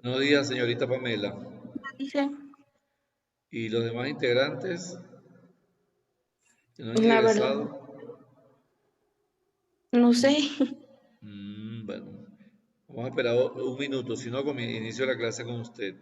Buenos días, señorita Pamela. Dice, ¿Y los demás integrantes que no han la verdad, ingresado? no sé. Bueno, vamos a esperar un minuto, si no, inicio la clase con usted.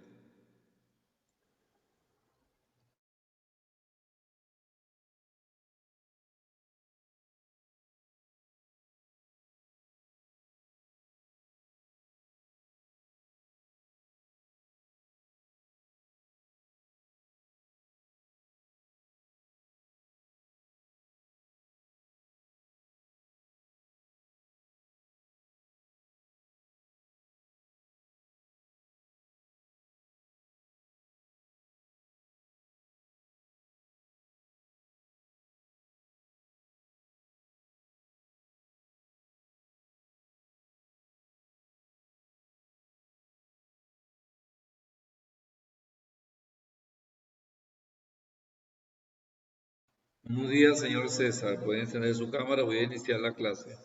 Buenos días, señor César. Pueden encender su cámara, voy a iniciar la clase.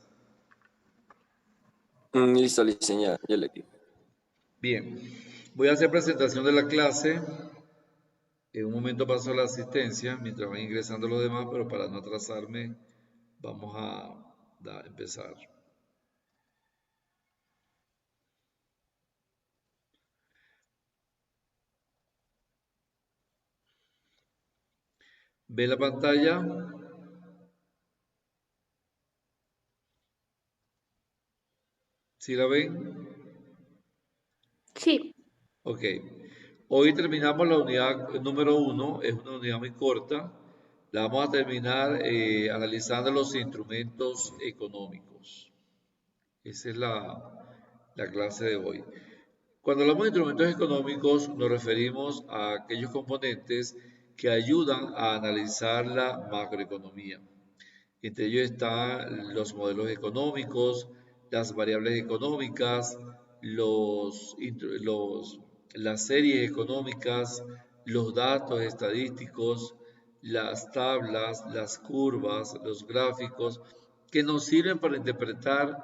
Listo, listo, ya le digo. Bien, voy a hacer presentación de la clase. En un momento paso la asistencia mientras van ingresando los demás, pero para no atrasarme, vamos a empezar. ¿Ve la pantalla? ¿Sí la ven? Sí, Ok. Hoy terminamos la unidad número 1, es una unidad muy corta. La vamos a terminar analizando los instrumentos económicos. Esa es la clase de hoy. Cuando hablamos de instrumentos económicos, nos referimos a aquellos componentes que ayudan a analizar la macroeconomía. Entre ellos están los modelos económicos, las variables económicas, las series económicas, los datos estadísticos, las tablas, las curvas, los gráficos, que nos sirven para interpretar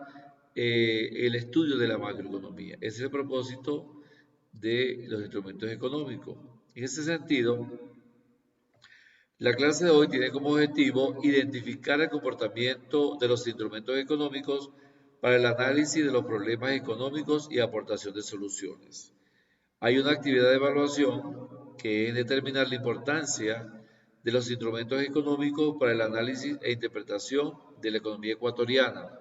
el estudio de la macroeconomía. Ese es el propósito de los instrumentos económicos. En ese sentido, la clase de hoy tiene como objetivo identificar el comportamiento de los instrumentos económicos para el análisis de los problemas económicos y aportación de soluciones. Hay una actividad de evaluación que es determinar la importancia de los instrumentos económicos para el análisis e interpretación de la economía ecuatoriana.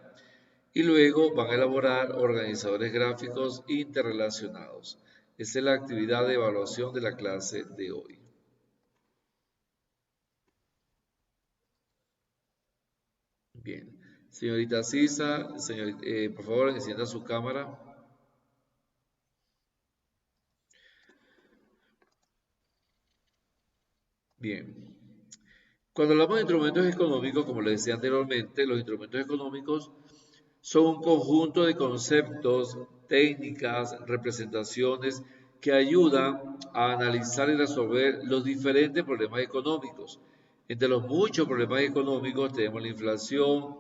Y luego van a elaborar organizadores gráficos interrelacionados. Esa es la actividad de evaluación de la clase de hoy. Bien. Señorita Sisa, por favor, encienda su cámara. Bien. Cuando hablamos de instrumentos económicos, como les decía anteriormente, los instrumentos económicos son un conjunto de conceptos, técnicas, representaciones que ayudan a analizar y resolver los diferentes problemas económicos. Entre los muchos problemas económicos tenemos la inflación,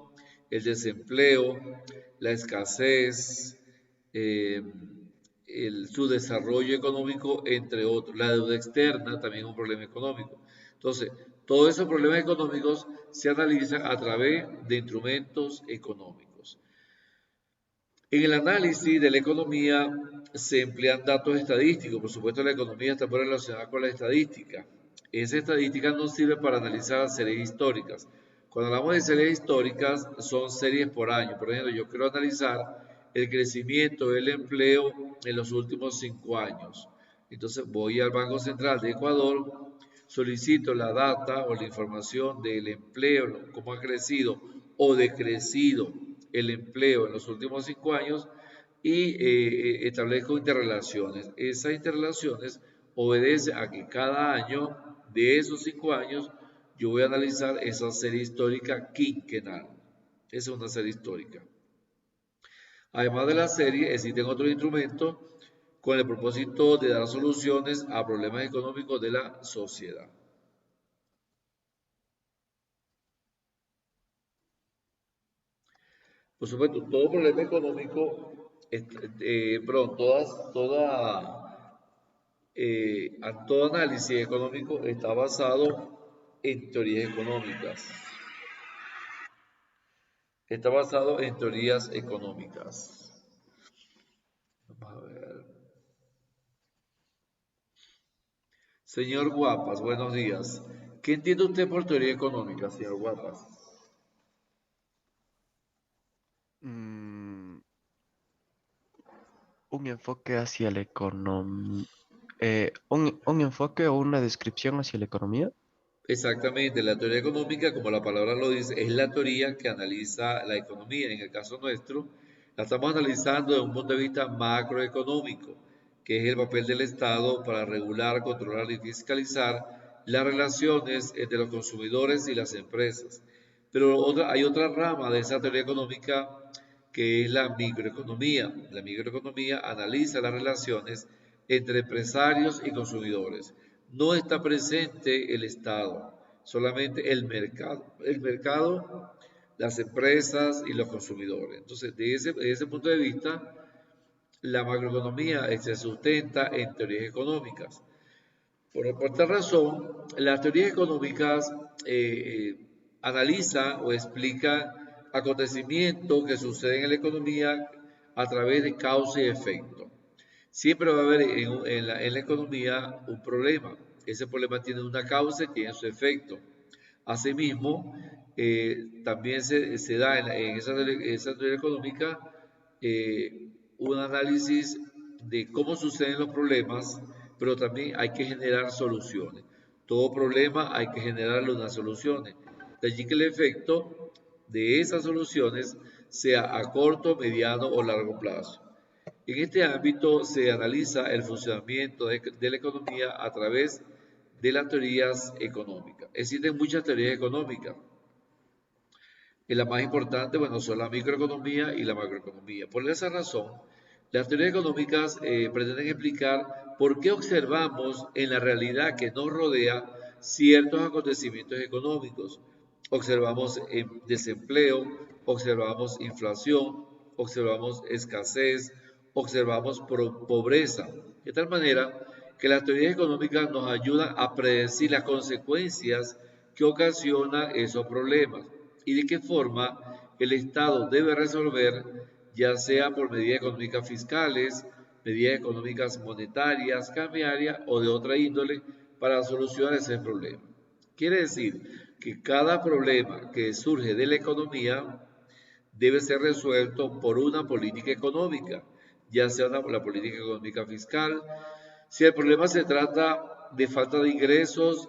el desempleo, la escasez, eh, su desarrollo económico, entre otros. La deuda externa también es un problema económico. Entonces, todos esos problemas económicos se analizan a través de instrumentos económicos. En el análisis de la economía se emplean datos estadísticos. Por supuesto, la economía está muy relacionada con la estadística. Esa estadística nos sirve para analizar series históricas. Cuando hablamos de series históricas, son series por año. Por ejemplo, yo quiero analizar el crecimiento del empleo en los últimos 5 años. Entonces voy al Banco Central de Ecuador, solicito la data o la información del empleo, cómo ha crecido o decrecido el empleo en los últimos 5 años y establezco interrelaciones. Esas interrelaciones obedecen a que cada año de esos 5 años yo voy a analizar esa serie histórica quinquenal. Esa es una serie histórica. Además de la serie, existen otros instrumentos con el propósito de dar soluciones a problemas económicos de la sociedad. Por supuesto, todo problema económico perdón, todo análisis económico está basado en teorías económicas. Está basado en teorías económicas. Vamos a ver. Señor Guapas, buenos días. ¿Qué entiende usted por teoría económica, señor Guapas? Mm, un enfoque hacia la economía. Un enfoque o una descripción hacia la economía. Exactamente, la teoría económica, como la palabra lo dice, es la teoría que analiza la economía. En el caso nuestro, la estamos analizando desde un punto de vista macroeconómico, que es el papel del Estado para regular, controlar y fiscalizar las relaciones entre los consumidores y las empresas. Pero hay otra rama de esa teoría económica que es la microeconomía. La microeconomía analiza las relaciones entre empresarios y consumidores. No está presente el Estado, solamente el mercado. El mercado, las empresas y los consumidores. Entonces, de ese punto de vista, la macroeconomía se sustenta en teorías económicas. Por tal razón, las teorías económicas analizan o explican acontecimientos que suceden en la economía a través de causa y efecto. Siempre va a haber en la economía un problema. Ese problema tiene una causa y tiene su efecto. Asimismo, también se da en esa teoría económica un análisis de cómo suceden los problemas, pero también hay que generar soluciones. Todo problema hay que generarle unas soluciones. De allí que el efecto de esas soluciones sea a corto, mediano o largo plazo. En este ámbito se analiza el funcionamiento de la economía a través de las teorías económicas. Existen muchas teorías económicas. Y las más importantes, bueno, son la microeconomía y la macroeconomía. Por esa razón, las teorías económicas pretenden explicar por qué observamos en la realidad que nos rodea ciertos acontecimientos económicos. Observamos desempleo, observamos inflación, observamos escasez, observamos pobreza. De tal manera que las teorías económicas nos ayudan a predecir las consecuencias que ocasionan esos problemas y de qué forma el Estado debe resolver, ya sea por medidas económicas fiscales, medidas económicas monetarias, cambiarias o de otra índole para solucionar ese problema. Quiere decir que cada problema que surge de la economía debe ser resuelto por una política económica, ya sea la política económica fiscal. Si el problema se trata de falta de ingresos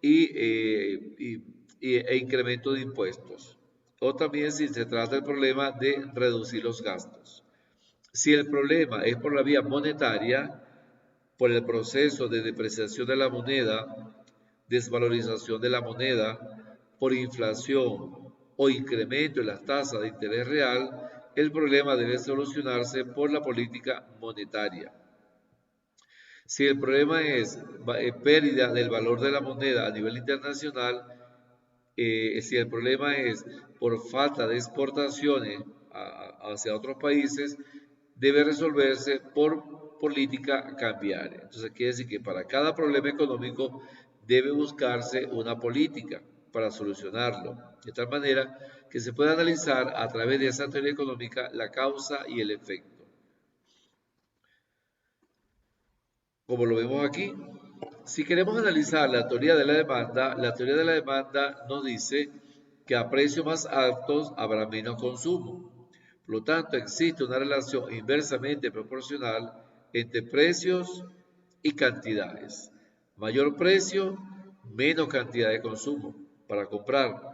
e incremento de impuestos, o también si se trata del problema de reducir los gastos. Si el problema es por la vía monetaria, por el proceso de depreciación de la moneda, desvalorización de la moneda, por inflación o incremento en las tasas de interés real, el problema debe solucionarse por la política monetaria. Si el problema es pérdida del valor de la moneda a nivel internacional, si el problema es por falta de exportaciones hacia otros países, debe resolverse por política cambiaria. Entonces quiere decir que para cada problema económico debe buscarse una política para solucionarlo, de tal manera que se pueda analizar a través de esa teoría económica la causa y el efecto. Como lo vemos aquí, si queremos analizar la teoría de la demanda nos dice que a precios más altos habrá menos consumo. Por lo tanto, existe una relación inversamente proporcional entre precios y cantidades. Mayor precio, menos cantidad de consumo para comprar.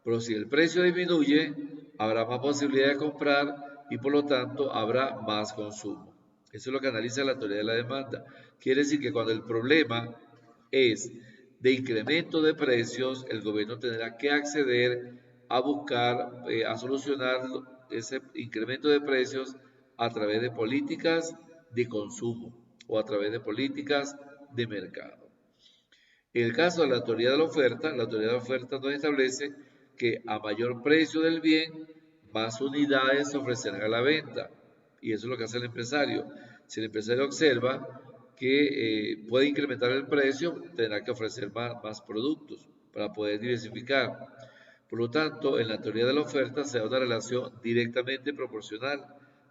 Pero si el precio disminuye, habrá más posibilidad de comprar y por lo tanto habrá más consumo. Eso es lo que analiza la teoría de la demanda. Quiere decir que cuando el problema es de incremento de precios, el gobierno tendrá que acceder a buscar, a solucionar ese incremento de precios a través de políticas de consumo o a través de políticas de mercado. En el caso de la teoría de la teoría de la oferta nos establece que a mayor precio del bien, más unidades se ofrecerán a la venta. Y eso es lo que hace el empresario. Si el empresario observa que puede incrementar el precio, tendrá que ofrecer más productos para poder diversificar. Por lo tanto, en la teoría de la oferta se da una relación directamente proporcional.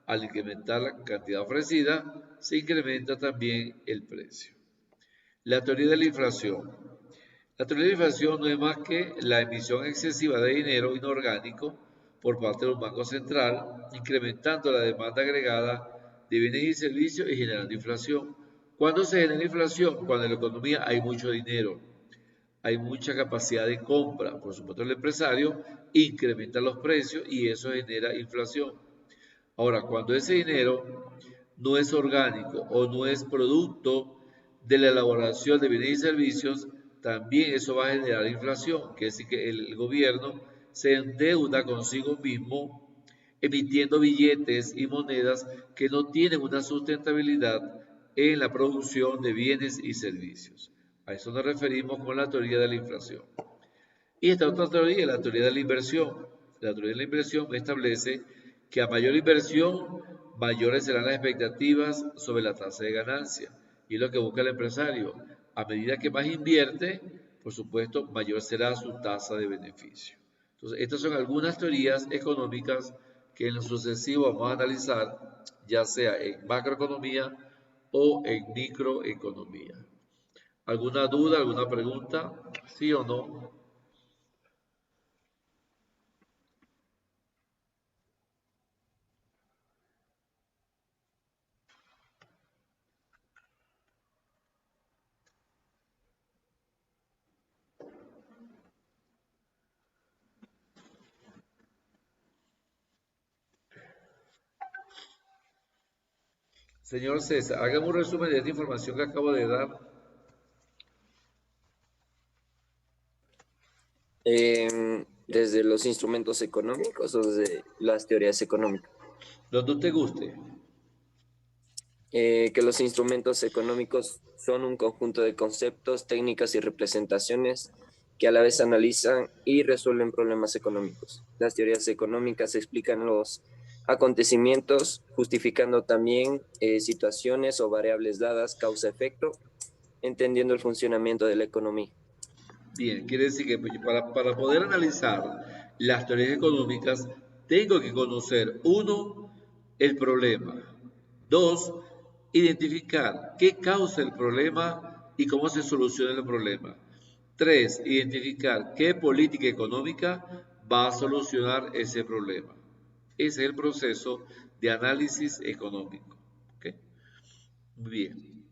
Al incrementar la cantidad ofrecida, se incrementa también el precio. La teoría de la inflación. La teoría de la inflación no es más que la emisión excesiva de dinero inorgánico por parte de un banco central, incrementando la demanda agregada de bienes y servicios y generando inflación. ¿Cuándo se genera inflación? Cuando en la economía hay mucho dinero, hay mucha capacidad de compra. Por supuesto, el empresario incrementa los precios y eso genera inflación. Ahora, cuando ese dinero no es orgánico o no es producto de la elaboración de bienes y servicios, también eso va a generar inflación, que es decir, que el gobierno se endeuda consigo mismo emitiendo billetes y monedas que no tienen una sustentabilidad en la producción de bienes y servicios. A eso nos referimos con la teoría de la inflación. Y esta otra teoría, la teoría de la inversión. La teoría de la inversión establece que a mayor inversión, mayores serán las expectativas sobre la tasa de ganancia. Y es lo que busca el empresario. A medida que más invierte, por supuesto, mayor será su tasa de beneficio. Entonces, estas son algunas teorías económicas que en lo sucesivo vamos a analizar, ya sea en macroeconomía o en microeconomía. ¿Alguna duda, alguna pregunta? ¿Sí o no? Señor César, hágame un resumen de esta información que acabo de dar. Desde los instrumentos económicos o desde las teorías económicas. Donde usted guste. Que los instrumentos económicos son un conjunto de conceptos, técnicas y representaciones que a la vez analizan y resuelven problemas económicos. Las teorías económicas explican los acontecimientos, justificando también situaciones o variables dadas, causa-efecto, entendiendo el funcionamiento de la economía. Bien, quiere decir que para poder analizar las teorías económicas, tengo que conocer, uno, el problema. Dos, identificar qué causa el problema y cómo se soluciona el problema. Tres, identificar qué política económica va a solucionar ese problema. Ese es el proceso de análisis económico. ¿Okay? Muy bien.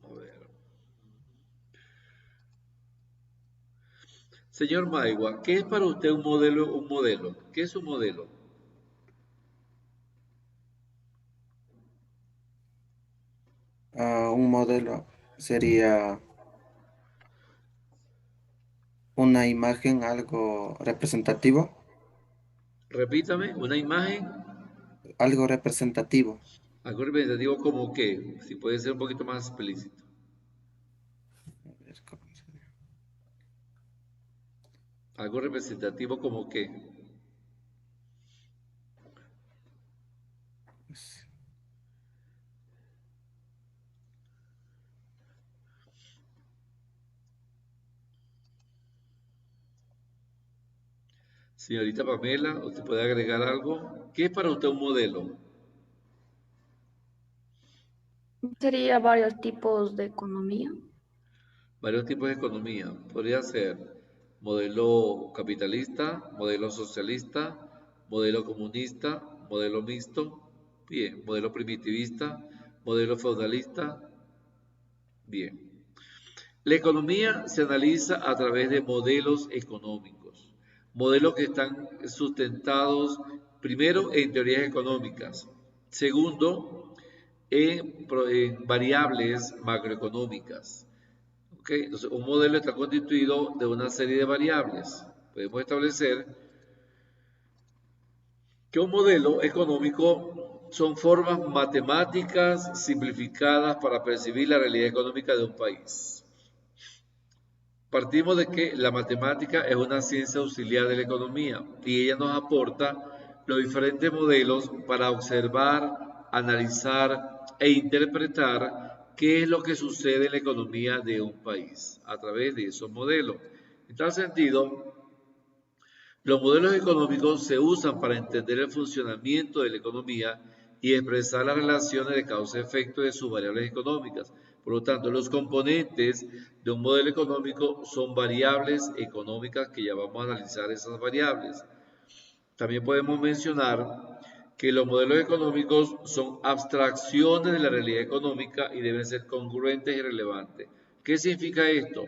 A ver. Señor Maigua, ¿qué es para usted un modelo? Un modelo. ¿Qué es un modelo? Un modelo sería una imagen, algo representativo, Repítame, una imagen, algo representativo. algo representativo como qué, si puede ser un poquito más explícito. A ver, ¿cómo sería? Algo representativo como qué. Pues, Señorita Pamela, ¿usted puede agregar algo? ¿Qué es para usted un modelo? Sería varios tipos de economía. Varios tipos de economía. Podría ser modelo capitalista, modelo socialista, modelo comunista, modelo mixto, bien, modelo primitivista, modelo feudalista, bien. La economía se analiza a través de modelos económicos, modelos que están sustentados primero en teorías económicas, segundo en variables macroeconómicas. ¿Okay? Entonces, un modelo está constituido de una serie de variables. Podemos establecer que un modelo económico son formas matemáticas simplificadas para percibir la realidad económica de un país. Partimos de que la matemática es una ciencia auxiliar de la economía y ella nos aporta los diferentes modelos para observar, analizar e interpretar qué es lo que sucede en la economía de un país a través de esos modelos. En tal sentido, los modelos económicos se usan para entender el funcionamiento de la economía y expresar las relaciones de causa-efecto de sus variables económicas. Por lo tanto, los componentes de un modelo económico son variables económicas que ya vamos a analizar esas variables. También podemos mencionar que los modelos económicos son abstracciones de la realidad económica y deben ser congruentes y relevantes. ¿Qué significa esto?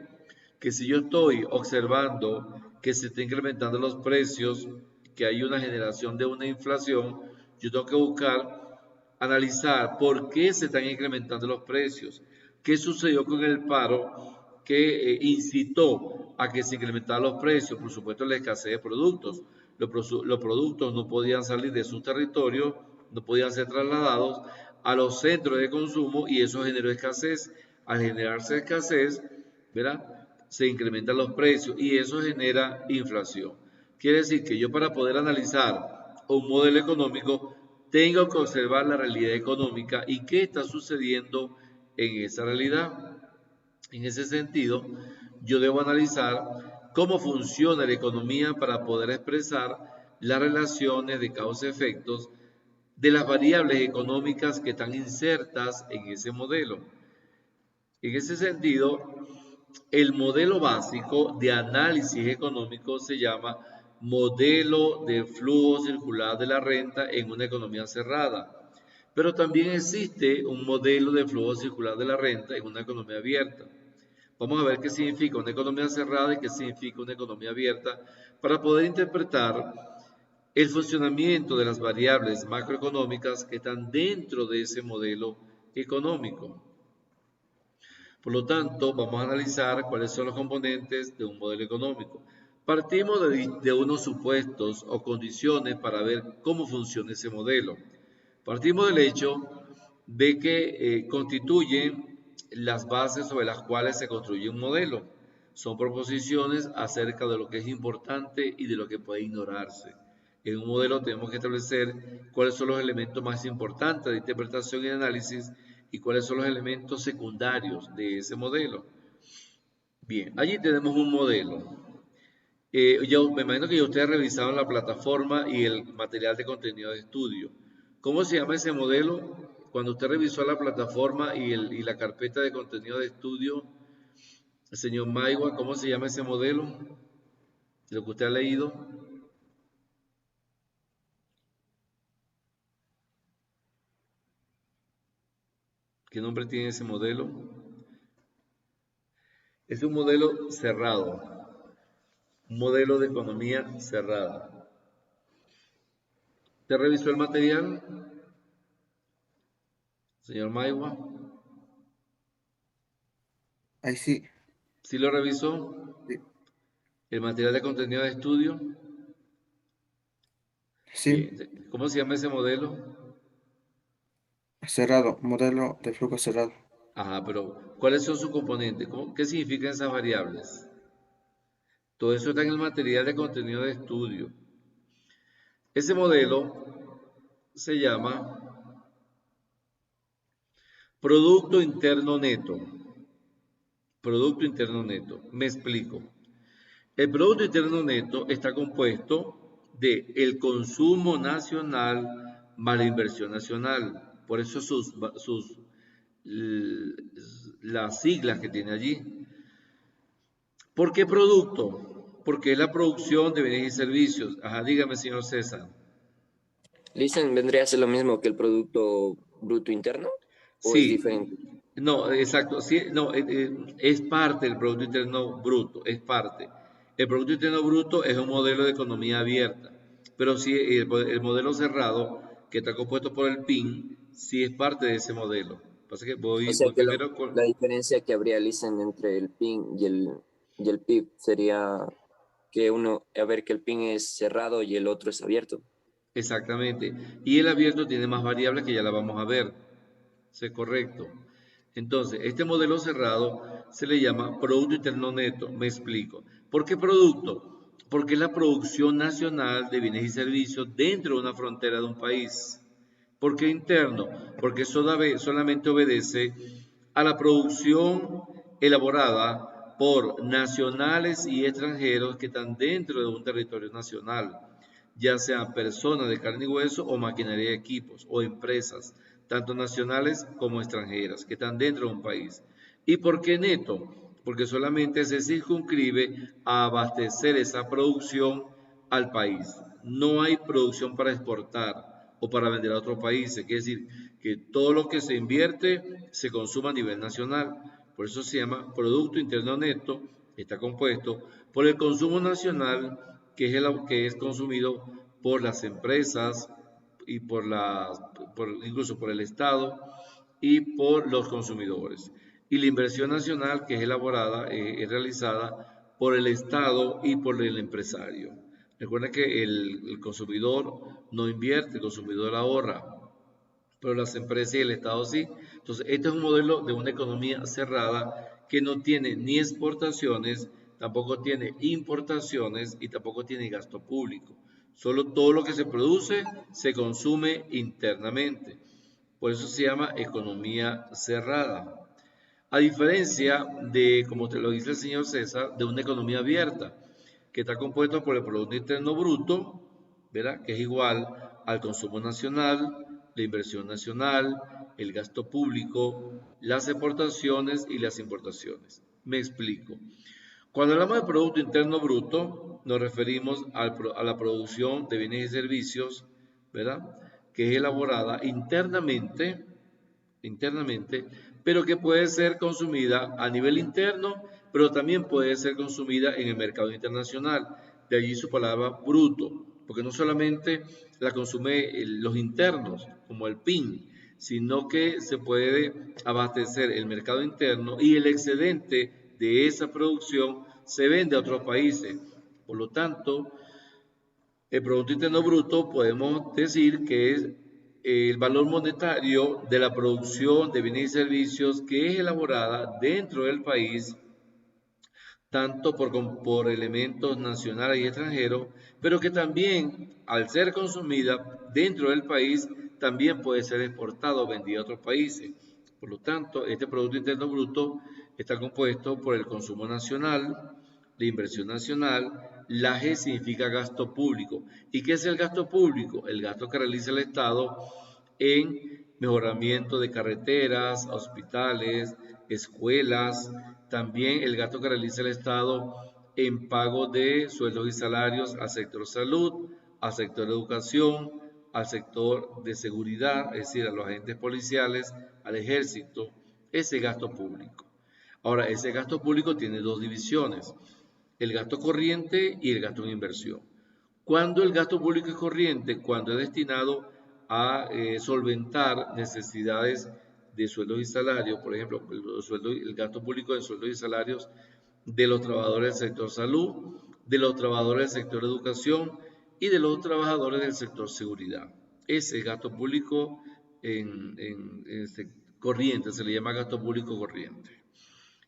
Que si yo estoy observando que se están incrementando los precios, que hay una generación de una inflación, yo tengo que buscar, analizar por qué se están incrementando los precios, qué sucedió con el paro que incitó a que se incrementaran los precios, por supuesto la escasez de productos. Los productos no podían salir de sus territorios, no podían ser trasladados a los centros de consumo y eso generó escasez. Al generarse escasez, ¿verdad?, se incrementan los precios y eso genera inflación. Quiere decir que yo para poder analizar un modelo económico tengo que observar la realidad económica y qué está sucediendo en esa realidad. En ese sentido, yo debo analizar cómo funciona la economía para poder expresar las relaciones de causa-efectos de las variables económicas que están insertas en ese modelo. En ese sentido, el modelo básico de análisis económico se llama modelo de flujo circular de la renta en una economía cerrada. Pero también existe un modelo de flujo circular de la renta en una economía abierta. Vamos a ver qué significa una economía cerrada y qué significa una economía abierta para poder interpretar el funcionamiento de las variables macroeconómicas que están dentro de ese modelo económico. Por lo tanto, vamos a analizar cuáles son los componentes de un modelo económico. Partimos de unos supuestos o condiciones para ver cómo funciona ese modelo. Partimos del hecho de que constituyen las bases sobre las cuales se construye un modelo. Son proposiciones acerca de lo que es importante y de lo que puede ignorarse. En un modelo tenemos que establecer cuáles son los elementos más importantes de interpretación y análisis y cuáles son los elementos secundarios de ese modelo. Bien, allí tenemos un modelo. Yo me imagino que ya ustedes revisaron la plataforma y el material de contenido de estudio. ¿Cómo se llama ese modelo? Cuando usted revisó la plataforma y la carpeta de contenido de estudio, el señor Maigua, ¿cómo se llama ese modelo? Lo que usted ha leído. ¿Qué nombre tiene ese modelo? Es un modelo cerrado, un modelo de economía cerrada. ¿Usted revisó el material, señor Maigua? Ahí sí. ¿Sí lo revisó? Sí. ¿El material de contenido de estudio? Sí. Bien. ¿Cómo se llama ese modelo? Cerrado, modelo de flujo cerrado. Ajá, pero ¿cuáles son sus componentes? ¿Qué significan esas variables? Todo eso está en el material de contenido de estudio. Ese modelo se llama Producto Interno Neto. Producto Interno Neto. Me explico. El Producto Interno Neto está compuesto de el consumo nacional más la inversión nacional. Por eso las siglas que tiene allí. ¿Por qué producto? Porque es la producción de bienes y servicios. Ajá, dígame, señor César. ¿Listen vendría a ser lo mismo que el Producto Bruto Interno? ¿O es Sí, diferente? no, exacto. Sí, no, es parte del Producto Interno Bruto, es parte. El Producto Interno Bruto es un modelo de economía abierta, pero sí, el modelo cerrado, que está compuesto por el PIN, sí es parte de ese modelo. Pasa que O voy sea que primero con... la diferencia que habría, Listen, entre el PIN y el PIB sería que que el PIN es cerrado y el otro es abierto. Exactamente. Y el abierto tiene más variables que ya la vamos a ver. Eso es correcto. Entonces, este modelo cerrado se le llama Producto Interno Neto. Me explico. ¿Por qué producto? Porque es la producción nacional de bienes y servicios dentro de una frontera de un país. ¿Por qué interno? Porque solamente obedece a la producción elaborada por nacionales y extranjeros que están dentro de un territorio nacional, ya sean personas de carne y hueso o maquinaria y equipos o empresas, tanto nacionales como extranjeras, que están dentro de un país. ¿Y por qué neto? Porque solamente se circunscribe a abastecer esa producción al país. No hay producción para exportar o para vender a otros países. Quiere decir que todo lo que se invierte se consuma a nivel nacional. Por eso se llama Producto Interno Neto. Está compuesto por el consumo nacional, que es consumido por las empresas y incluso por el Estado y por los consumidores. Y la inversión nacional, que es es realizada por el Estado y por el empresario. Recuerda que el consumidor no invierte, el consumidor ahorra, pero las empresas y el Estado sí. Entonces, este es un modelo de una economía cerrada que no tiene ni exportaciones, tampoco tiene importaciones y tampoco tiene gasto público. Solo todo lo que se produce se consume internamente. Por eso se llama economía cerrada. A diferencia de, como te lo dice el señor César, de una economía abierta, que está compuesta por el Producto Interno Bruto, ¿verdad? Que es igual al consumo nacional, la inversión nacional, el gasto público, las exportaciones y las importaciones. Me explico. Cuando hablamos de Producto Interno Bruto, nos referimos a la producción de bienes y servicios, ¿verdad? Que es elaborada internamente, pero que puede ser consumida a nivel interno, pero también puede ser consumida en el mercado internacional. De allí su palabra bruto, porque no solamente la consume los internos, como el PIN, sino que se puede abastecer el mercado interno y el excedente de esa producción se vende a otros países. Por lo tanto, el Producto Interno Bruto podemos decir que es el valor monetario de la producción de bienes y servicios que es elaborada dentro del país, tanto por elementos nacionales y extranjeros, pero que también, al ser consumida dentro del país, también puede ser exportado o vendido a otros países. Por lo tanto, este Producto Interno Bruto está compuesto por el consumo nacional, la inversión nacional. La G significa gasto público. ¿Y qué es el gasto público? El gasto que realiza el Estado en mejoramiento de carreteras, hospitales, escuelas, también el gasto que realiza el Estado en pago de sueldos y salarios al sector salud, al sector educación, al sector de seguridad, es decir, a los agentes policiales, al ejército, ese gasto público. Ahora, ese gasto público tiene dos divisiones, el gasto corriente y el gasto en inversión. ¿Cuándo el gasto público es corriente? Cuando es destinado a solventar necesidades de sueldos y salarios, por ejemplo, el gasto público de sueldos y salarios de los trabajadores del sector salud, de los trabajadores del sector educación y de los trabajadores del sector seguridad. Ese gasto público corriente, se le llama gasto público corriente.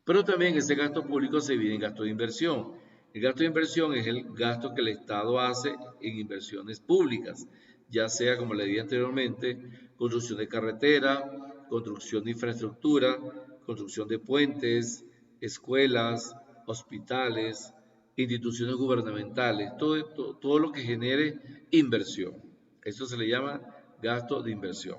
Pero también ese gasto público se divide en gasto de inversión. El gasto de inversión es el gasto que el Estado hace en inversiones públicas, ya sea, como le dije anteriormente, construcción de carretera, construcción de infraestructura, construcción de puentes, escuelas, hospitales, instituciones gubernamentales, todo lo que genere inversión. Eso se le llama gasto de inversión.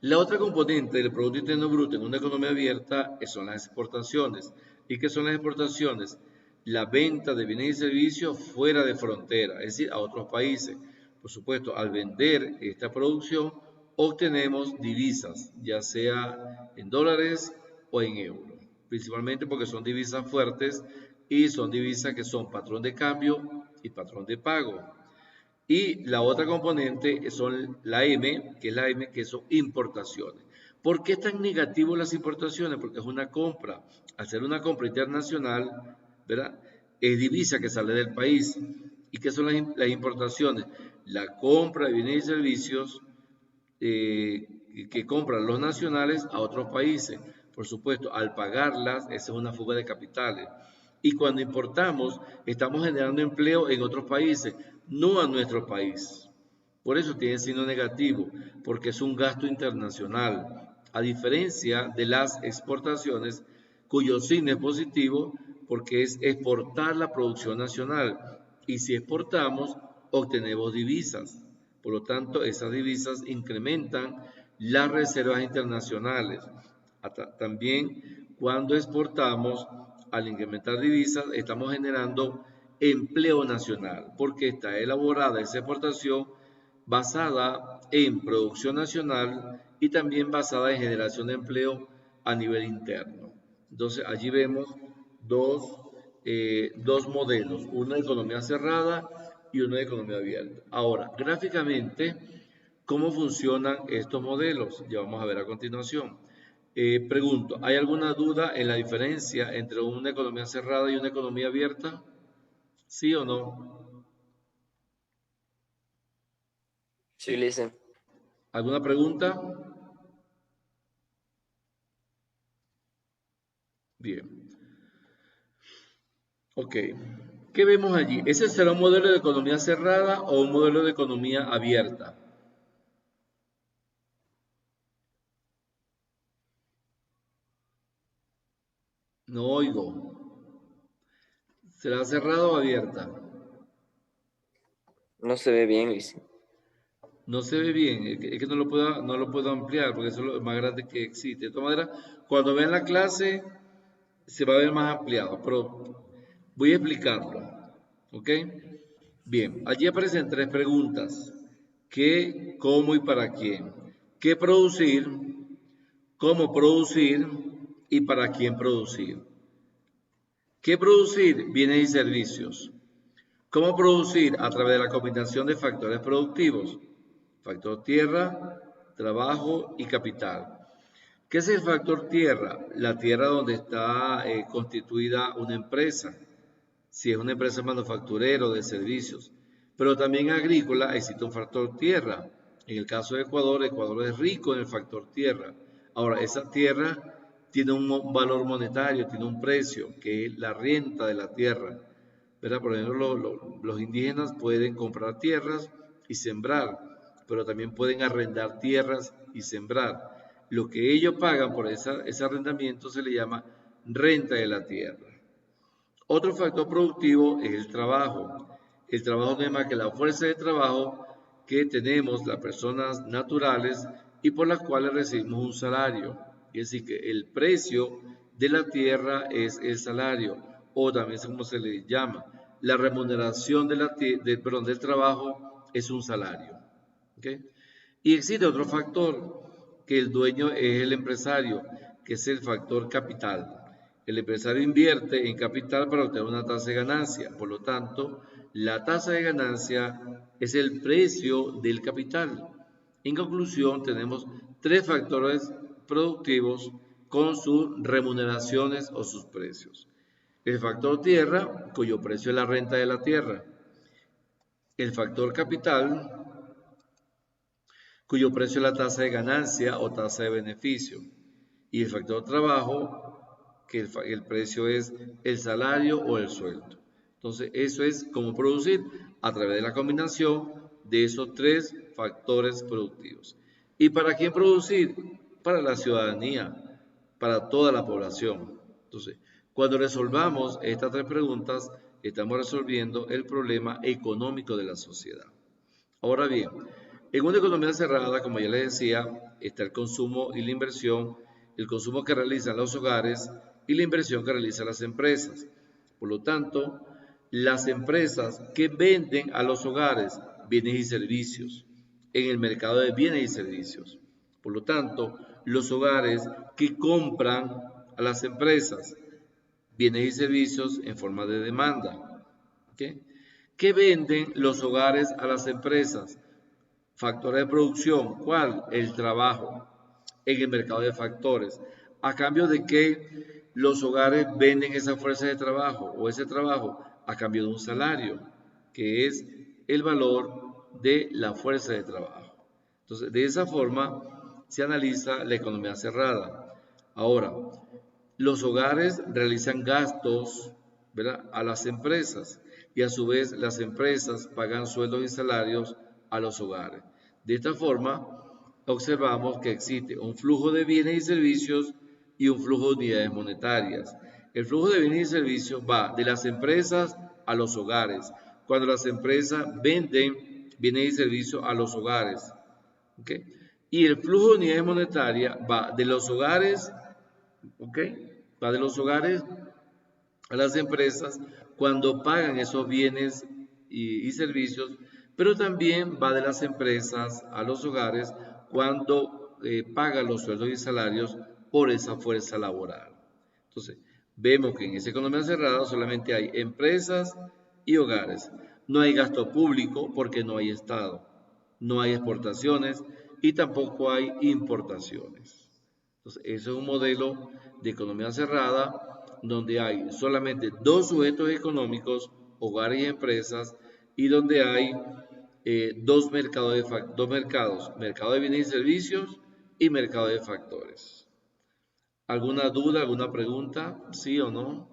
La otra componente del Producto Interno Bruto en una economía abierta son las exportaciones. ¿Y qué son las exportaciones? La venta de bienes y servicios fuera de frontera, es decir, a otros países. Por supuesto, al vender esta producción, obtenemos divisas, ya sea en dólares o en euros, principalmente porque son divisas fuertes y son divisas que son patrón de cambio y patrón de pago. Y la otra componente son la M, que son importaciones. ¿Por qué es tan negativo las importaciones? Porque es una compra. Al ser una compra internacional, ¿verdad? Es divisa que sale del país. ¿Y qué son las importaciones? La compra de bienes y servicios que que compran los nacionales a otros países. Por supuesto, al pagarlas, esa es una fuga de capitales. Y cuando importamos, estamos generando empleo en otros países, no a nuestro país. Por eso tiene signo negativo, porque es un gasto internacional, a diferencia de las exportaciones, cuyo signo es positivo, porque es exportar la producción nacional. Y si exportamos, obtenemos divisas. Por lo tanto, esas divisas incrementan las reservas internacionales. También, cuando exportamos, al incrementar divisas, estamos generando empleo nacional, porque está elaborada esa exportación basada en producción nacional y también basada en generación de empleo a nivel interno. Entonces, allí vemos dos modelos, uno de economía cerrada y uno de economía abierta. Ahora, gráficamente, ¿cómo funcionan estos modelos? Ya vamos a ver a continuación. Pregunto, ¿hay alguna duda en la diferencia entre una economía cerrada y una economía abierta? ¿Sí o no? Sí, listen. ¿Alguna pregunta? Bien. Ok. ¿Qué vemos allí? ¿Ese será un modelo de economía cerrada o un modelo de economía abierta? No oigo. ¿Será cerrada o abierta? No se ve bien, listen. No se ve bien, es que no lo puedo ampliar porque eso es lo más grande que existe. De todas maneras, cuando vean la clase se va a ver más ampliado, pero voy a explicarlo. ¿Ok? Bien, allí aparecen tres preguntas. ¿Qué, cómo y para quién? ¿Qué producir? ¿Cómo producir? ¿Y para quién producir? ¿Qué producir? Bienes y servicios. ¿Cómo producir? A través de la combinación de factores productivos. Factor tierra, trabajo y capital. ¿Qué es el factor tierra? La tierra donde está constituida una empresa. Si es una empresa manufacturera o de servicios. Pero también agrícola existe un factor tierra. En el caso de Ecuador, Ecuador es rico en el factor tierra. Ahora, esa tierra tiene un valor monetario, tiene un precio, que es la renta de la tierra. ¿Verdad? Por ejemplo, los indígenas pueden comprar tierras y sembrar, pero también pueden arrendar tierras y sembrar. Lo que ellos pagan por ese arrendamiento se le llama renta de la tierra. Otro factor productivo es el trabajo. El trabajo no es más que la fuerza de trabajo que tenemos las personas naturales y por las cuales recibimos un salario. Es decir, que el precio de la tierra es el salario, o también es como se le llama. La remuneración del trabajo es un salario. ¿Okay? Y existe otro factor, que el dueño es el empresario, que es el factor capital. El empresario invierte en capital para obtener una tasa de ganancia. Por lo tanto, la tasa de ganancia es el precio del capital. En conclusión, tenemos tres factores productivos con sus remuneraciones o sus precios. El factor tierra, cuyo precio es la renta de la tierra. El factor capital, cuyo precio es la tasa de ganancia o tasa de beneficio. Y el factor trabajo, que el precio es el salario o el sueldo. Entonces, eso es cómo producir a través de la combinación de esos tres factores productivos. ¿Y para quién producir? Para la ciudadanía, para toda la población. Entonces, cuando resolvamos estas tres preguntas, estamos resolviendo el problema económico de la sociedad. Ahora bien, en una economía cerrada, como ya les decía, está el consumo y la inversión, el consumo que realizan los hogares y la inversión que realizan las empresas. Por lo tanto, las empresas que venden a los hogares bienes y servicios en el mercado de bienes y servicios. Por lo tanto, los hogares que compran a las empresas bienes y servicios en forma de demanda. ¿Okay? ¿Qué venden los hogares a las empresas? Factores de producción. ¿Cuál? El trabajo en el mercado de factores. ¿A cambio de que los hogares venden esa fuerza de trabajo o ese trabajo? A cambio de un salario, que es el valor de la fuerza de trabajo. Entonces, de esa forma, se analiza la economía cerrada. Ahora, los hogares realizan gastos, ¿verdad?, a las empresas y a su vez las empresas pagan sueldos y salarios a los hogares. De esta forma, observamos que existe un flujo de bienes y servicios y un flujo de unidades monetarias. El flujo de bienes y servicios va de las empresas a los hogares, cuando las empresas venden bienes y servicios a los hogares. ¿Okay? Y el flujo de unidades monetarias va de los hogares, ¿okay?, va de los hogares a las empresas cuando pagan esos bienes y servicios, pero también va de las empresas a los hogares cuando pagan los sueldos y salarios por esa fuerza laboral. Entonces, vemos que en esa economía cerrada solamente hay empresas y hogares. No hay gasto público porque no hay Estado, no hay exportaciones y tampoco hay importaciones. Entonces, eso es un modelo de economía cerrada donde hay solamente dos sujetos económicos, hogares y empresas, y donde hay dos mercados, mercado de bienes y servicios y mercado de factores. ¿Alguna duda, alguna pregunta? ¿Sí o no?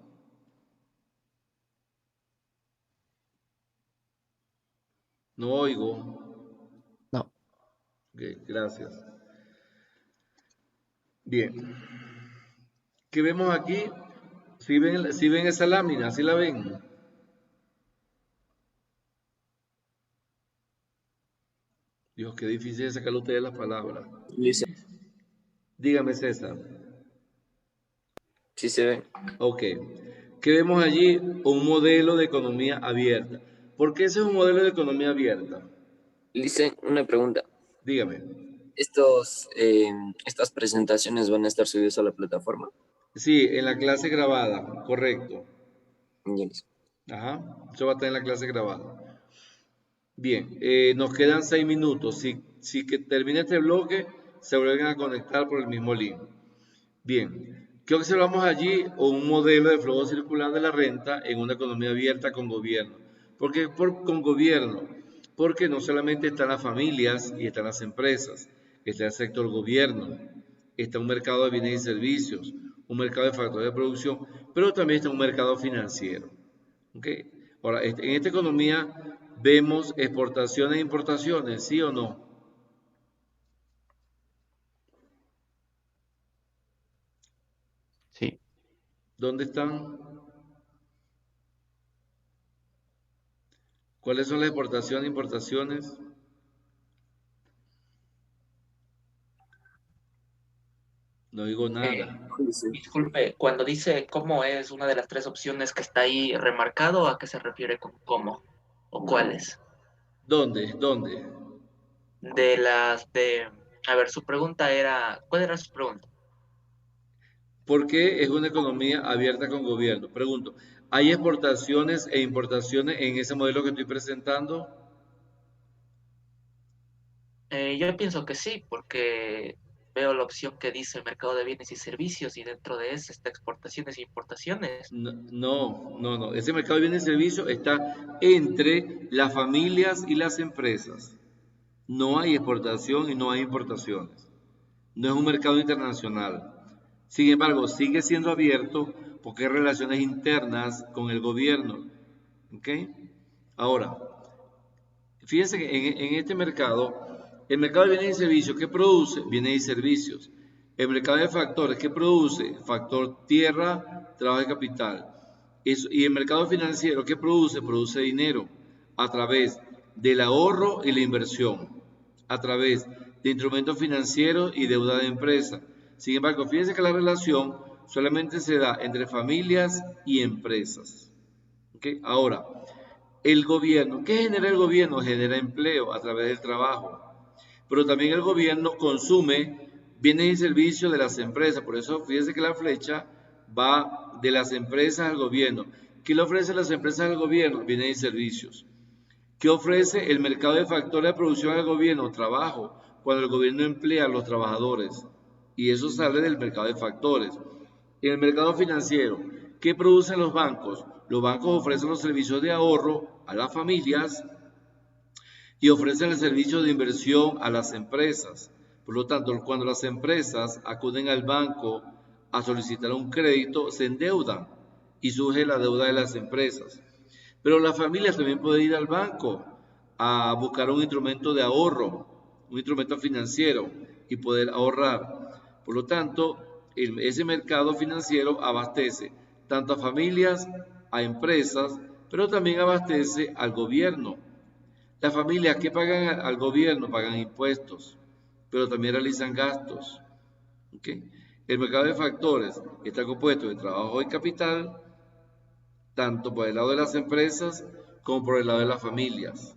No oigo. No. Ok, gracias. Bien. ¿Qué vemos aquí? ¿Sí ven esa lámina? ¿Sí la ven? Dios, qué difícil es sacarle a ustedes las palabras. Dígame, César. Sí se ve. Ok. ¿Qué vemos allí? Un modelo de economía abierta. ¿Por qué ese es un modelo de economía abierta? Dice una pregunta. Dígame. Estas presentaciones van a estar subidas a la plataforma. Sí, en la clase grabada, correcto. Yes. Ajá, eso va a estar en la clase grabada. Bien, nos quedan 6 minutos. Si que termine este bloque, se vuelven a conectar por el mismo link. Bien, ¿qué observamos allí? Un modelo de flujo circular de la renta en una economía abierta con gobierno. ¿Por qué con gobierno? Porque no solamente están las familias y están las empresas, está el sector gobierno, está un mercado de bienes y servicios, un mercado de factores de producción, pero también está un mercado financiero. ¿Okay? Ahora, en esta economía vemos exportaciones e importaciones, ¿sí o no? Sí. ¿Dónde están? ¿Cuáles son las exportaciones e importaciones? No digo nada. Disculpe, cuando dice cómo es una de las tres opciones que está ahí remarcado, ¿a qué se refiere con cómo? ¿O cuáles? ¿Dónde? ¿Dónde? A ver, su pregunta era, ¿cuál era su pregunta? ¿Por qué es una economía abierta con gobierno? Pregunto, ¿hay exportaciones e importaciones en ese modelo que estoy presentando? Yo pienso que sí, porque veo la opción que dice mercado de bienes y servicios y dentro de eso está exportaciones e importaciones. No. Ese mercado de bienes y servicios está entre las familias y las empresas. No hay exportación y no hay importaciones. No es un mercado internacional. Sin embargo, sigue siendo abierto porque hay relaciones internas con el gobierno. ¿Ok? Ahora, fíjense que en este mercado, el mercado de bienes y servicios, ¿qué produce? Bienes y servicios. El mercado de factores, ¿qué produce? Factor tierra, trabajo y capital. Y el mercado financiero, ¿qué produce? Produce dinero a través del ahorro y la inversión, a través de instrumentos financieros y deuda de empresa. Sin embargo, fíjense que la relación solamente se da entre familias y empresas. ¿Okay? Ahora, el gobierno, ¿qué genera el gobierno? Genera empleo a través del trabajo, pero también el gobierno consume bienes y servicios de las empresas. Por eso fíjense que la flecha va de las empresas al gobierno. ¿Qué le ofrecen las empresas al gobierno? Bienes y servicios. ¿Qué ofrece el mercado de factores de producción al gobierno? Trabajo, cuando el gobierno emplea a los trabajadores. Y eso sale del mercado de factores. En el mercado financiero, ¿qué producen los bancos? Los bancos ofrecen los servicios de ahorro a las familias y ofrecen el servicio de inversión a las empresas. Por lo tanto, cuando las empresas acuden al banco a solicitar un crédito, se endeudan y surge la deuda de las empresas. Pero las familias también pueden ir al banco a buscar un instrumento de ahorro, un instrumento financiero y poder ahorrar. Por lo tanto, ese mercado financiero abastece tanto a familias, a empresas, pero también abastece al gobierno. Las familias que pagan al gobierno pagan impuestos, pero también realizan gastos. ¿Okay? El mercado de factores está compuesto de trabajo y capital, tanto por el lado de las empresas como por el lado de las familias.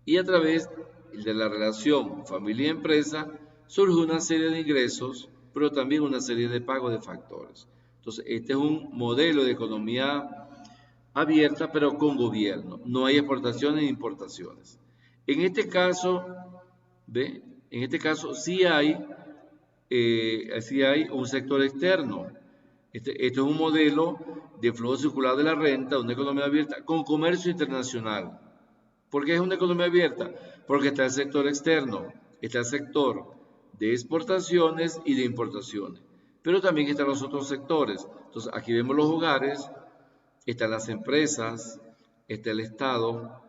Y a través de la relación familia-empresa surge una serie de ingresos, pero también una serie de pagos de factores. Entonces, este es un modelo de economía abierta, pero con gobierno. No hay exportaciones ni importaciones. En este caso, ¿ve? En este caso sí hay un sector externo. Este es un modelo de flujo circular de la renta, una economía abierta con comercio internacional. ¿Por qué es una economía abierta? Porque está el sector externo, está el sector de exportaciones y de importaciones, pero también están los otros sectores. Entonces, aquí vemos los hogares, están las empresas, está el Estado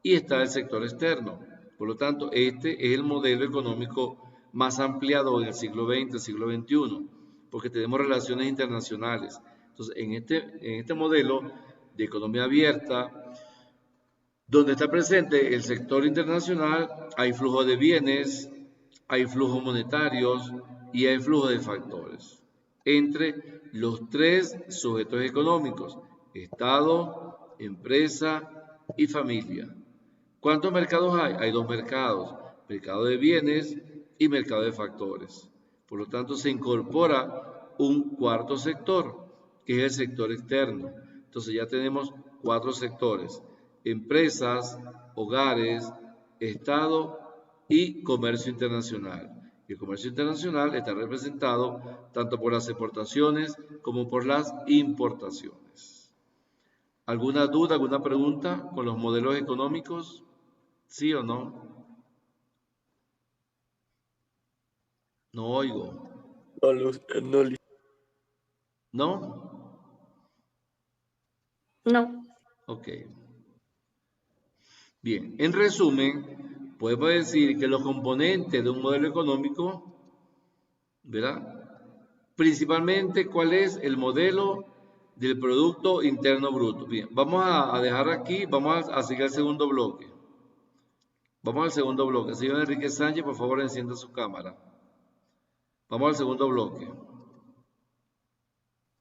y está el sector externo. Por lo tanto, este es el modelo económico más ampliado en el siglo XX, el siglo XXI, porque tenemos relaciones internacionales. Entonces, en este modelo de economía abierta, donde está presente el sector internacional, hay flujo de bienes, hay flujos monetarios y hay flujo de factores entre los tres sujetos económicos: Estado, empresa y familia. ¿Cuántos mercados hay? Hay dos mercados: mercado de bienes y mercado de factores. Por lo tanto, se incorpora un cuarto sector, que es el sector externo. Entonces ya tenemos cuatro sectores: empresas, hogares, Estado y comercio internacional. Y el comercio internacional está representado tanto por las exportaciones como por las importaciones. ¿Alguna duda, alguna pregunta con los modelos económicos? ¿Sí o no? No oigo. ¿No? No. Ok. Bien, en resumen, podemos decir que los componentes de un modelo económico, ¿verdad? Principalmente, ¿cuál es el modelo del Producto Interno Bruto? Bien, vamos a dejar aquí, vamos a seguir al segundo bloque. Vamos al segundo bloque. Señor Enrique Sánchez, por favor, encienda su cámara. Vamos al segundo bloque.